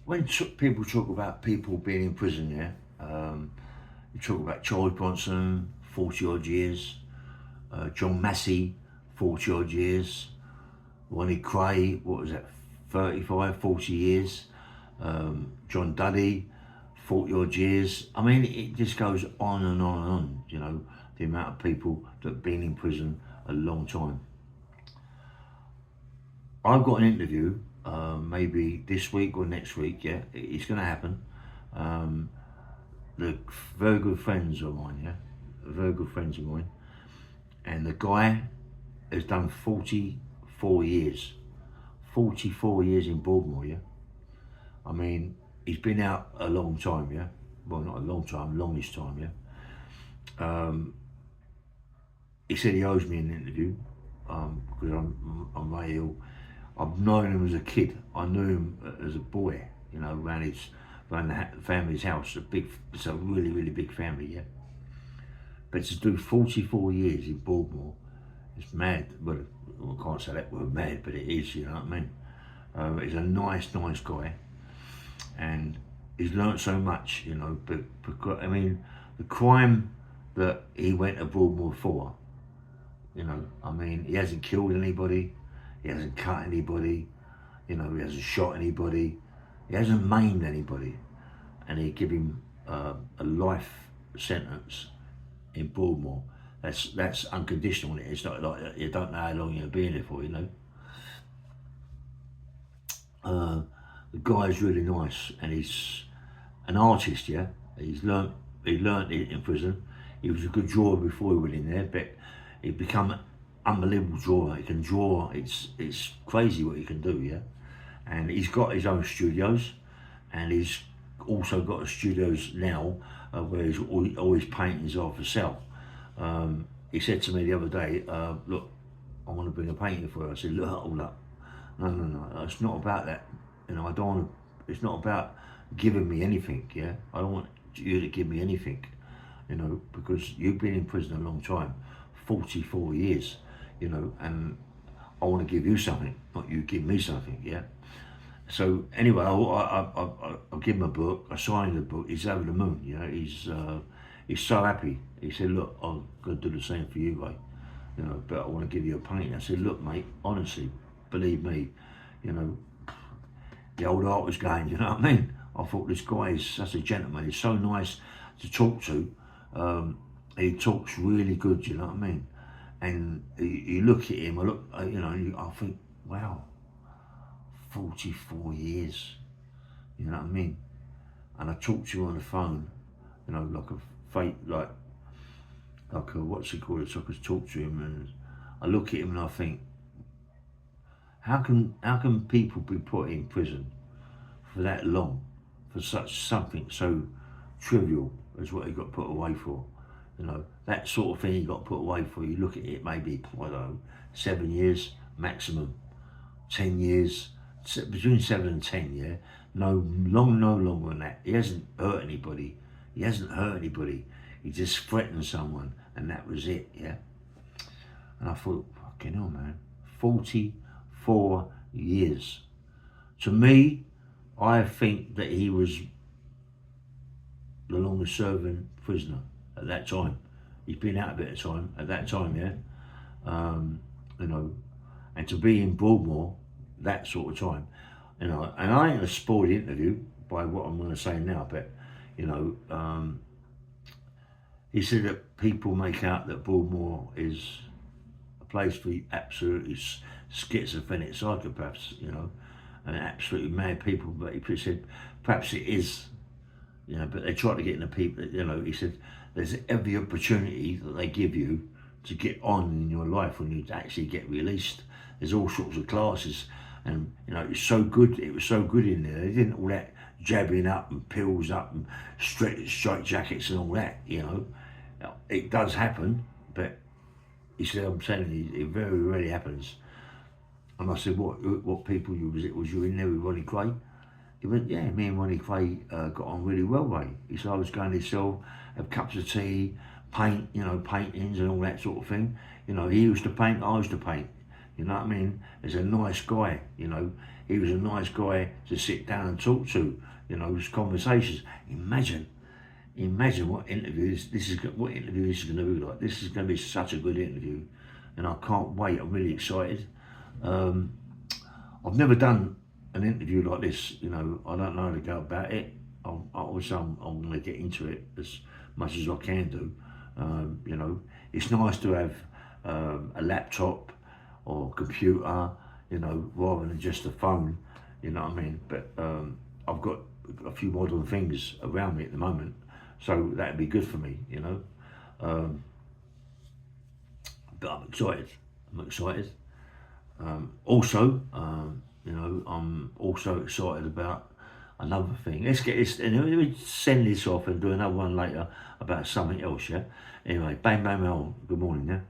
when people talk about people being in prison, yeah, you talk about Charles Bronson, 40 odd years, John Massey, 40 odd years, Ronnie Kray, what was that, 35, 40 years, John Duddy, 40 odd years. I mean, it just goes on and on and on, you know, the amount of people that have been in prison a long time. I've got an interview, maybe this week or next week, yeah, it's going to happen. Um, they're very good friends of mine, yeah, very good friends of mine. And the guy has done 44 years. 44 years in Baltimore, yeah. I mean, he's been out a long time, yeah. Well, not a long time, longest time, yeah. He said he owes me an interview because I'm very ill. I've known him as a kid. I knew him as a boy, you know, around the family's house. It's a really, really big family, yeah. But to do 44 years in Baltimore, it's mad. Well, I can't say that word mad, but it is, you know what I mean? He's a nice guy, and he's learnt so much, you know. But I mean, the crime that he went to Baltimore for, you know, I mean, he hasn't killed anybody, he hasn't cut anybody, you know, he hasn't shot anybody, he hasn't maimed anybody, and he give him a life sentence in Baltimore. That's unconditional. It's not like you don't know how long you'll be in it for, you know. The guy's really nice, and he's an artist. Yeah, he learnt it in prison. He was a good drawer before he went in there, but he become an unbelievable drawer. He can draw. It's crazy what he can do. Yeah, and he's got his own studios, and he's also got the studios now where he's all his paintings are for sale. He said to me the other day, look, I want to bring a painting for you. I said, look, hold up. No, it's not about that. You know, I don't want to, it's not about giving me anything, yeah? I don't want you to give me anything, you know, because you've been in prison a long time, 44 years, you know, and I want to give you something, not you give me something, yeah? So anyway, I'll give him a book. I signed the book. He's over the moon. You know, he's so happy. He said, "Look, I'm going to do the same for you, mate. You know, but I want to give you a painting." I said, "Look, mate, honestly, believe me, you know, the old art was going. You know what I mean? I thought this guy is such a gentleman. He's so nice to talk to. He talks really good. You know what I mean? And you look at him. You know, I think, wow." 44 years, you know what I mean? And I talk to you on the phone, you know, like a fake, like a, what's it called? So I could talk to him, and I look at him and I think, how can people be put in prison for that long, for such something so trivial as what he got put away for? You know, that sort of thing he got put away for. You look at it, maybe, I don't know, 7 years maximum, 10 years. Between 7 and 10, yeah, no longer than that. He hasn't hurt anybody. He just threatened someone, and that was it, yeah. And I thought, fucking hell, man, 44 years. To me, I think that he was the longest serving prisoner at that time. He's been out a bit of time at that time, yeah. You know, and to be in Broadmoor that sort of time, you know, and I ain't gonna spoil the interview by what I'm gonna say now, but you know, he said that people make out that Broadmoor is a place for absolutely schizophrenic psychopaths, you know, and absolutely mad people. But he said perhaps it is, you know, but they try to get in the people. You know, he said there's every opportunity that they give you to get on in your life when you actually get released. There's all sorts of classes. And you know, it was so good in there. They didn't all that jabbing up and pills up and straight jackets and all that, you know. It does happen, but he said, I'm telling you, it very rarely happens. And I said, what people was you in there with Ronnie Kray? He went, yeah, me and Ronnie Kray got on really well, mate. He said, I was going to sell, have cups of tea, paint, you know, paintings and all that sort of thing. You know, he used to paint, I used to paint. You know what I mean? He's a nice guy, you know. He was a nice guy to sit down and talk to, you know, his conversations. Imagine what interview this is going to be like. This is going to be such a good interview, and I can't wait. I'm really excited. I've never done an interview like this, you know. I don't know how to go about it. I'm going to get into it as much as I can do. You know, it's nice to have a laptop or computer, you know, rather than just a phone, you know what I mean? But I've got a few modern things around me at the moment, so that'd be good for me, you know. But I'm excited. Also, you know, I'm also excited about another thing. Let's get this, and let me send this off and do another one later about something else, yeah? Anyway, bang, bang, bang, good morning, yeah?